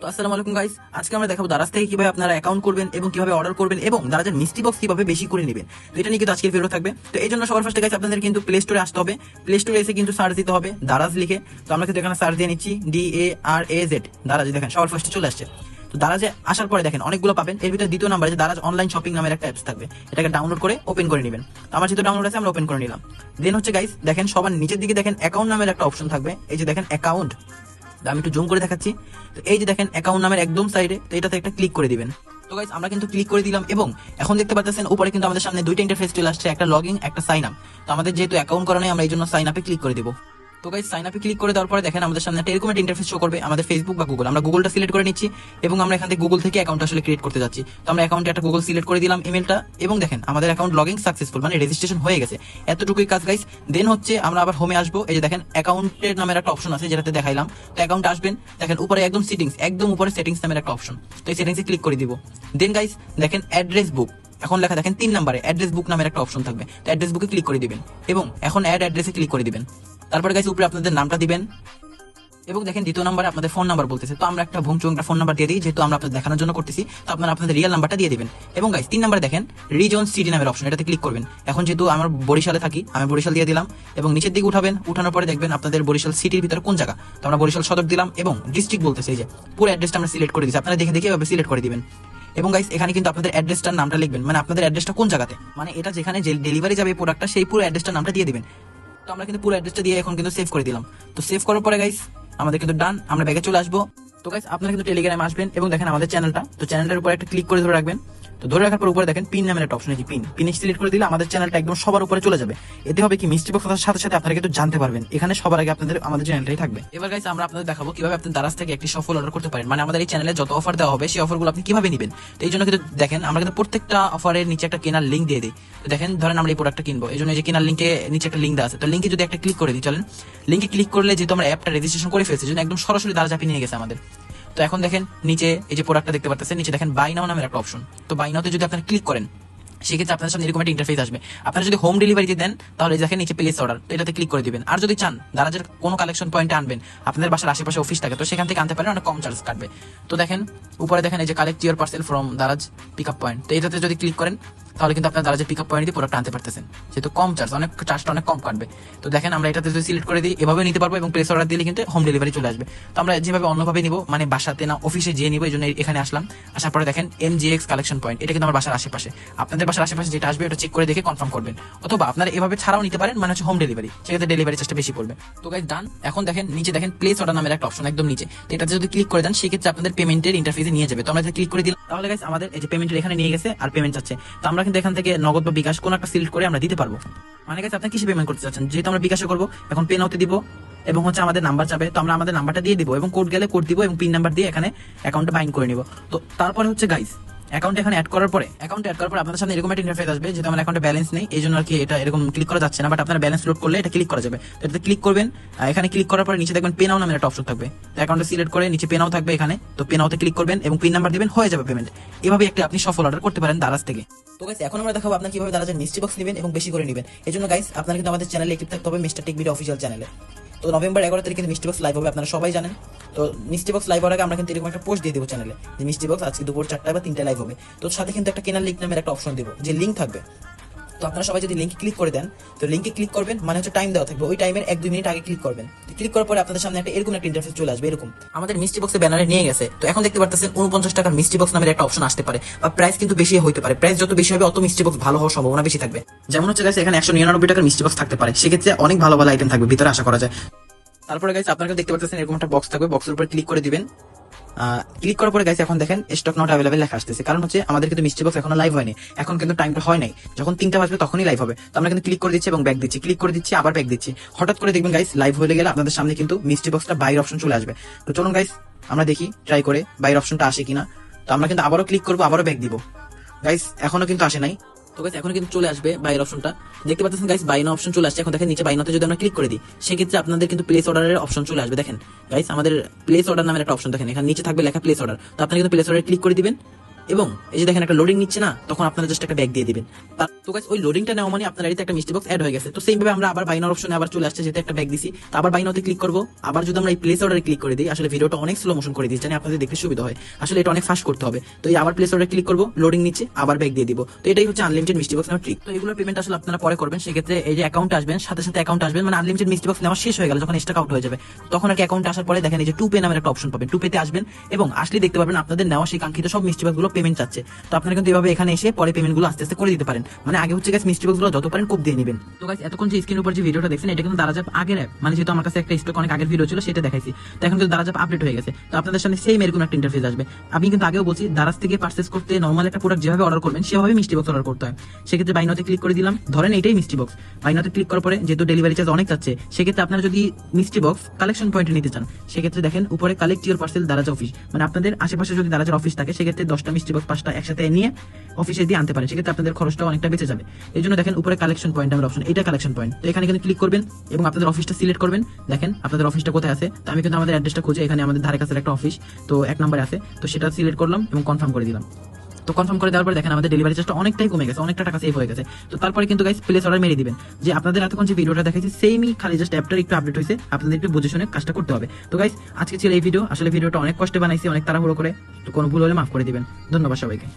তো আসসালামু আলাইকুম গাইস, আজকে আমরা দেখাবো দারাজ থেকে কিভাবে আপনারা অ্যাকাউন্ট করবেন এবং কিভাবে অর্ডার করবেন এবং দারাজের মিষ্টি বক্স কিভাবে বেশি করে নেবেন। তো এটা নিয়ে কিন্তু আজকের ভিডিও থাকবে। তো এই জন্য সবার ফার্স্টে গাইস আপনাদের কিন্তু প্লে স্টোরে আসতে হবে। প্লে স্টোরে এসে কিন্তু সার্চ দিতে হবে দারাজ লিখে। তো আমরা কিন্তু এখানে সার্চ দিয়ে নিচ্ছি DARAZ দারাজ, দেখেন সবার ফার্স্টে চলে আসছে। তো দারাজে আসার পরে দেখেন অনেকগুলো পাবেন। এর ভিতরে দ্বিতীয় নাম্বারে যে দারাজ অনলাইন শপিং নামের একটা অ্যাপস থাকবে, এটাকে ডাউনলোড করে ওপেন করে নেবেন। আমার যেহেতু ডাউনলোড আছে আমরা ওপেন করে নিলাম। দেন হচ্ছে গাইস দেখেন সবার নিচের দিকে দেখেন অ্যাকাউন্ট নামের একটা অপশন থাকবে। এই যে দেখেন অ্যাকাউন্ট, আমি একটু জুম করে দেখাচ্ছি। তো এই যে দেখেন অ্যাকাউন্ট নামের একদম সাইডে, তো এটাতে একটা ক্লিক করে দিবেন। তো গাইস আমরা কিন্তু ক্লিক করে দিলাম এবং এখন দেখতে পাচ্ছেন উপরে কিন্তু আমাদের সামনে দুইটা ইন্টারফেস চলে আসছে, একটা লগইন একটা সাইন আপ। তো আমাদের যেহেতু অ্যাকাউন্ট করা নেই আমরা এই জন্য সাইন আপে ক্লিক করে দিব। তো গাইস সাইন আপে ক্লিক করে দেওয়ার পরে দেখেন আমাদের সামনে একটা এরকম একটা ইন্টারফেস শো করবে, আমাদের ফেসবুক বা গুগল। আমরা গুগলটা সিলেক্ট করে নিচ্ছি এবং আমরা এখান থেকে গুগল থেকে অ্যাকাউন্ট আসলে ক্রিয়েট করতে যাচ্ছি। তো আমরা অ্যাকাউন্টে একটা গুগল সিলেক্ট করে দিলাম ইমেলটা এবং দেখেন আমাদের অ্যাকাউন্ট লগইন সাকসেসফুল, মানে রেজিস্ট্রেশন হয়ে গেছে। এতটুকুই কাজ গাইস। দেন হচ্ছে আমরা আবার হোমে আসবো। এই যে দেখেন অ্যাকাউন্টের নামের একটা অপশন আছে যেটাতে দেখাইলাম। তো অ্যাকাউন্ট আসবেন, দেখেন উপরে একদম সেটিংস, একদম উপরে সেটিংস নামের একটা অপশন। তো এই সেটিংসে ক্লিক করে দিব। দেন গাইস দেখেন অ্যাড্রেস বুক, এখন লেখা দেখেন 3 নম্বরে অ্যাড্রেস বুক নামের একটা অপশন থাকবে। তো অ্যাড্রেস বুকে ক্লিক করে দিবেন এবং এখন অ্যাড অ্যাড্রেসে ক্লিক করে দিবেন। তারপরে গাইস উপরে আপনাদের নামটা দিবেন এবং দেখেন দ্বিতীয় নম্বরে আপনাদের ফোন নাম্বার বলতেছে। তো আমরা একটা ভুংচুং একটা ফোন নাম্বার দিয়ে দিই, যেহেতু আমরা আপনাদের দেখানোর জন্য করতেছি। তো আপনারা আপনাদের রিয়েল নাম্বারটা দিয়ে দিবেন এবং গাইস 3 নম্বরে দেখেন রিজন সিটি নামের অপশন, এটাতে ক্লিক করবেন। এখন যেহেতু আমার বরিশালে থাকি, আমি বরিশাল দিয়ে দিলাম এবং নিচের দিকে উঠাবেন। উঠানোর পরে দেখবেন আপনাদের বরিশাল সিটির ভিতরে কোন জায়গা। তো আমরা বরিশাল সদর দিলাম এবং ডিস্ট্রিক্ট বলতেছে। এই যে পুরো অ্যাড্রেসটা আমরা সিলেক্ট করে দিচ্ছি, আপনারা দেখে দেখে এভাবে সিলেক্ট করে দিবেন। এবং গাইস এখানে কিন্তু আপনাদের অ্যাড্রেসটার নামটা লিখবেন, মানে আপনাদের অ্যাড্রেসটা কোন জায়গাতে, মানে এটা যেখানে ডেলিভারি যাবে প্রোডাক্টটা সেই পুরো অ্যাড্রেসটার নামটা দিয়ে দিবেন। তো আমরা কিন্তু পুরো অ্যাড্রেসটা দিয়ে এখন কিন্তু সেভ করে দিলাম। তো সেভ করার পরে গাইস আমাদের কিন্তু ডান, আমরা ব্যাগে চলে আসবো। তো গাইস আপনারা কিন্তু টেলিগ্রামে আসবেন এবং দেখেন আমাদের চ্যানেলটা, তো চ্যানেলটার উপর একটা ক্লিক করে ধরে রাখবেন। তো ধরে রাখার পর উপরে দেখেন পিন নামের একটা অপশন আছে, পিন সিলেক্ট করে দিলে আমাদের চ্যানেলটা একদম সবার উপরে চলে যাবে। এতে হবে কি মিষ্টি বক্সের সাথে সাথে আপনারা কিন্তু জানতে পারবেন এখানে সবার আগে আপনাদের আমাদের চ্যানেলটাই থাকবে। এবার গাইস আমরা আপনাদের দেখাবো কিভাবে আপনি দারাজ থেকে একটি সফল অর্ডার করতে পারেন, মানে আমাদের এই চ্যানেলে যত অফার দেওয়া হবে সেই অফারগুলো আপনি কিভাবে নেবেন। তো এই জন্য কিন্তু দেখেন আমরা কিন্তু প্রত্যেকটা অফারের নিচে একটা কেনার লিঙ্ক দিয়ে দিই। তো দেখেন ধরেন আমরা এই প্রোডাক্টটা কিনবো, এই জন্য এই যে কেনার লিঙ্কে নিচে একটা লিঙ্ক দেওয়া আছে। তো লিঙ্কে যদি একটা ক্লিক করে দিই, চলেন লিঙ্কে ক্লিক করলে যেহেতু আমরা অ্যাপটা রেজিস্ট্রেশন করে ফেলছি, জন্য একদম সরাসরি দারাজ অ্যাপে নিয়ে গেছে আমাদের। তো এখন দেখেন নিচে এই যে প্রোডাক্টটা দেখতে পাচ্ছেন, নিচে দেখেন বাই নাও নামের একটা অপশন। তো বাই নাওতে যদি আপনারা ক্লিক করেন সেক্ষেত্রে আপনাদের সামনে এরকম একটা ইন্টারফেস আসবে। আপনারা যদি হোম ডেলিভারি দেন তাহলে দেখেন নিচে প্লেস অর্ডার, তো এটাতে ক্লিক করে দিবেন। আর যদি চান দারাজের কোনো কালেকশন পয়েন্টে আনবেন, আপনাদের বাসার আশেপাশে অফিস থাকে, তো সেখান থেকে আনতে পারেন, অনেক কম চার্জ কাটবে। তো দেখেন উপরে দেখেন এই যে collect your parcel from Daraz pick up point, তো এটাতে যদি ক্লিক করেন তাহলে কিন্তু আপনার দারাজের পিক আপ পয়েন্ট দিয়ে প্রোডাক্ট আনতে পারতেছেন, যেহেতু কম চার্জ, অনেক চার্জটা অনেক কম কাটবে। তো দেখেন আমরা এটাতে যদি সিলেক্ট করে দিই এভাবে নিতে পারবো এবং প্লেস অর্ডার দিলে কিন্তু হোম ডেলিভারি চলে আসবে। তো আমরা যেভাবে অন্যভাবে নিব, মানে বাসাতে না অফিসে যেয়ে নিব, এই জন্য এখানে আসলাম। আসার পরে দেখেন MGX কালেকশন পয়েন্ট, এটা কিন্তু আমার বাসার আশেপাশে। আপনাদের বাসার আশেপাশে যেটা আসবে ওটা চেক করে দেখে কনফার্ম করবেন, অথবা আপনারা এভাবে ছাড়াও নিতে পারেন, মানে হচ্ছে হোম ডেলিভারি, সেক্ষেত্রে ডেলিভারি চার্জটা বেশি পড়বে। তো গাইস ডান। এখন দেখেন নিচে দেখেন প্লেস অর্ডার নামের একটা অপশন একদম নিচে, তো এটাতে যদি ক্লিক করে দেন সেক্ষেত্রে আপনাদের পেমেন্টের ইন্টারফেসে নিয়ে যাবে। তো আমরা ক্লিক করে দিলাম, তাহলে গাইস আমাদের এই যে পেমেন্টের এখানে নিয়ে গেছে আর পেমেন্ট চাচ্ছে। তো আমরা কিন্তু এখান থেকে নগদ বা বিকাশ কোন একটা সিলেক্ট করে আমরা দিতে পারবো। মানে গাইস আপনি কিসে পেমেন্ট করতে চাচ্ছেন, যেহেতু আমরা বিকাশে করবো এখন পে নাওতে দিব এবং হচ্ছে আমাদের নাম্বার চাবে, তো আমরা আমাদের নাম্বারটা দিয়ে দিব এবং কোড গেলে কোড দিব এবং পিন নাম্বার দিয়ে এখানে অ্যাকাউন্টে বাইন্ড করে নিব। তো তারপরে হচ্ছে গাইস অ্যাকাউন্ট এখানে অ্যাড করার পরে আপনাদের সামনে এরকম একটা ইন্টারফেস আসবে, যেহেতু আমার অ্যাকাউন্টে ব্যালেন্স নেই এই জন্য আর কি এটা এরকম ক্লিক করা যাচ্ছে না, বাট আপনারা ব্যালেন্স লোড করলে এটা ক্লিক করা যাবে। তো এটাতে ক্লিক করবেন, এখানে ক্লিক করার পরে নিচে দেখবেন পে নাও নামের একটা অপশন থাকবে। তো অ্যাকাউন্টে সিলেক্ট করে নিচে পে নাও থাকবে এখানে, তো পে নাওতে ক্লিক করবেন এবং পিন নাম্বার দিবেন, হয়ে যাবে পেমেন্ট। এভাবে একটা আপনি সফল অর্ডার করতে পারেন দারাজ থেকে। তো গাইস এখন আমরা দেখাবো আপনারা কিভাবে দারাজের মিষ্টি বক্স নেবেন এবং বেশি করে নেবেন। এই জন্য গাইস আপনারা কিন্তু আমাদের চ্যানেলে অ্যাক্টিভ থাকতে হবে, মিস্টার টেক ভিডিও অফিসিয়াল চ্যানেলে। তো নভেম্বর 11 তারিখে কিন্তু মিষ্টি বক্স লাইভ হবে, আপনারা সবাই জানেন। তো মিষ্টি বক্স লাইভ হওয়ার আগে আমরা কিন্তু এরকম একটা পোস্ট দিয়ে দেবো চ্যানেলে যে মিষ্টি বক্স আজকে দুপুর 4টায় বা 3টায় লাইভ হবে। তো সাথে কিন্তু একটা কেনার লিঙ্ক নামের একটা অপশন দেবো, যে লিঙ্ক থাকবে। তো আপনারা সবাই যদি লিঙ্কে ক্লিক করে দেন, তো লিঙ্কে ক্লিক করবেন, মানে হচ্ছে টাইম দেওয়া থাকবে, ওই টাইমের 1-2 মিনিট আগে ক্লিক করবেন। ক্লিক করার পরে আপনাদের সামনে একটা এরকম একটা ইন্টারফেস চলে আসবে, এরকম আমাদের মিষ্টি বক্সে ব্যানারে নিয়ে গেছে। তো এখন দেখতে পাচ্ছেন 49 টাকার মিষ্টি বক্স নামের একটা অপশন আসতে পারে, বা প্রাইস কিন্তু বেশি হতে পারে। প্রাইস যত বেশি হবে অত মিষ্টি বক্স ভালো হওয়ার সম্ভাবনা বেশি থাকবে। যেমন হচ্ছে গাইস এখানে 199 টাকার মিষ্টি বক্স থাকতে পারে, সেক্ষেত্রে অনেক ভালো ভালো আইটেম থাকবে ভিতরে, আশা করা যায়। তারপরে গাইস আপনারা দেখতে পাচ্ছেন এরকম একটা বক্স থাকবে, বক্সের উপর ক্লিক করে দিবেন। ক্লিক করার পরে গাইস এখন দেখেন স্টক নট অ্যাভেলেবল লেখা আসতেছে, কারণ হচ্ছে আমাদের কিন্তু মিষ্টি বক্স এখনো লাইভ হয়নি, এখন কিন্তু টাইমটা হয় নাই, যখন 3টা বাজবে তখনই লাইভ হবে। তো আমরা কিন্তু ক্লিক করে দিচ্ছি এবং ব্যাক দিচ্ছি, ক্লিক করে দিচ্ছি আবার ব্যাক দিচ্ছি। হঠাৎ করে দেখবেন গাইস লাইভ হয়ে গেলে আপনাদের সামনে কিন্তু মিষ্টি বক্সটা বাইরের অপশন চলে আসবে। তো চলুন গাইস আমরা দেখি ট্রাই করে বাইরের অপশনটা আসে কিনা। তো আমরা কিন্তু আবারও ক্লিক করবো, আবারও ব্যাক দিব। গাইস এখনো কিন্তু আসে নাই। তো গাইস এখন কিন্তু চলে আসবে বাইরের অপশনটা, দেখতে পাচ্ছেন গাইস বাই নাও অপশন চলে আসছে। এখন দেখেন নিচে বাই নাওতে যদি আমরা ক্লিক করে দিই সেক্ষেত্রে আপনাদের কিন্তু প্লেস অর্ডারের অপশন চলে আসবে। দেখেন গাইস আমাদের প্লেস অর্ডার নামের একটা অপশন দেখেন, এখানে নিচে থাকবে লেখা প্লেস অর্ডার। তো আপনারা কিন্তু প্লেস অর্ডারে ক্লিক করে দিবেন এবং এই যে দেখেন একটা লোডিং নিচ্ছে না, তখন আপনারা জাস্ট একটা ব্যাগ দিয়ে দিবেন। তো গাইস ওই লোডিংটা নেওয়া মানে আপনার এতে একটা মিষ্টি বক্স অ্যাড হয়ে গেছে। তো সেম ভাবে আমরা আবার বাই নাও অপশনে আবার চলে আসছে, যেটা একটা ব্যাগ দিছি, তো আবার বাই নাওতে ক্লিক করব। আবার যদি আমরা এই প্লেস অর্ডারে ক্লিক করে দিই, আসলে ভিডিওটা অনেক স্লো মোশন করে দিই, জানি আপনাদের দেখতে সুবিধা হয়, আসলে এটা অনেক ফাস্ট করতে হবে। তো এই আবার প্লেস অর্ডারে ক্লিক করব, লোডিং নিচ্ছে, আবার ব্যাগ দিয়ে দিব। তো এটাই হচ্ছে আনলিমিটেড মিষ্টি বক্স নেওয়ার ট্রিক। তো এগুলোর পেমেন্ট আসলে আপনারা পরে করবেন, সেক্ষেত্রে এই যে অ্যাকাউন্ট আসবেন, সাথে সাথে অ্যাকাউন্ট আসবেন, মানে আনলিমিটেড মিষ্টি বক্স নেওয়া শেষ হয়ে গেল, যখন স্টক আউট হয়ে যাবে তখন আর কি অ্যাকাউন্টে আসার পরে দেখেন এই যে 2 পে নামের একটা অপশন পাবেন। 2 পেতে আসবেন এবং আসলে দেখতে পাবেন আপনাদের নেওয়া সেই কাঙ্ক্ষিত সব মিষ্টি বক্স গুলো পেমেন্ট চাচ্ছে। তো আপনারা কিন্তু এভাবে এখানে এসে পরে পেমেন্ট গুলো আস্তে আস্তে করে দিতে পারেন। মানে আগে হচ্ছে গাইস মিষ্টি বক্স গুলো যত পারেন কোপ দিয়ে নেবেন। তো গাইস এতক্ষণ যে স্ক্রিনের উপর যে ভিডিওটা দেখছেন, এটা কিন্তু দারাজ অ্যাপ আগের অ্যাপ, মানে যেহেতু আমার কাছে একটা স্টক অনেক আগের ভিডিও ছিল সেটা দেখাইছি, তো এখন কিন্তু দারাজ অ্যাপ আপডেট হয়ে গেছে। তো আপনাদের সামনে সেম এরকম একটা ইন্টারফেস আসবে। আমি কিন্তু আগেও বলছি, দারাজ থেকে পারচেজ করতে নরমাল একটা প্রোডাক্ট যেভাবে অর্ডার করবেন সেভাবে মিষ্টি বক্স অর্ডার করতে হয়। সেক্ষেত্রে বাই নাওতে ক্লিক করে দিলাম, ধরেন এটাই মিষ্টি বক্স। বাই নাওতে ক্লিক করার পরে যেহেতু ডেলিভারি চার্জ অনেক চাচ্ছে, সেক্ষেত্রে আপনারা যদি মিষ্টি বক্স কালেকশন পয়েন্টে নিতে চান, সেক্ষেত্রে দেখেন উপরে collect your parcel Daraz office, মানে আপনাদের আশেপাশে যদি দারাজের অফিস থাকে, সেক্ষেত্রে 10টা মিষ্টি বক্স 5টা একসাথে নিয়ে অফিসে দিয়ে আনতে পারেন, সেক্ষেত্রে আপনাদের খরচটা অনেকটা বেঁচে যাবে। এই জন্য দেখেন উপরে কালেকশন পয়েন্ট আমার অপশন, এটা কালেকশন পয়েন্ট। তো এখানে কিন্তু ক্লিক করবেন এবং আপনাদের অফিসটা সিলেক্ট করবেন। দেখেন আপনাদের অফিসটা কোথায় আছে, তো আমি কিন্তু আমাদের অ্যাড্রেসটা খুঁজে এখানে আমাদের ধারে কাছে একটা অফিস, তো 1 নম্বরে আছে, তো সেটা সিলেক্ট করলাম এবং কনফার্ম করে দিলাম। তো কনফার্ম করে দেওয়ার পর দেখেন আমাদের ডেলিভারি চার্জটা অনেকটাই কমে গেছে, অনেকটা টাকা সেভ হয়ে গেছে। তো তারপরে কিন্তু গাইস প্লেস অর্ডার মেরে দিবেন। যে আপনাদের এতক্ষণ যে ভিডিওটা দেখাইছি সেমই, খালি জাস্ট অ্যাপটা একটু আপডেট হয়েছে, আপনাদের একটু বুঝে শুনে কাজটা করতে হবে। তো গাইস আজকে ছিল এই ভিডিও, আসলে ভিডিওটা অনেক কষ্টে বানাইছি, অনেক তাড়াহুড়ো করে, তো কোনো ভুল হলে মাফ করে দিবেন। ধন্যবাদ সবাইকে।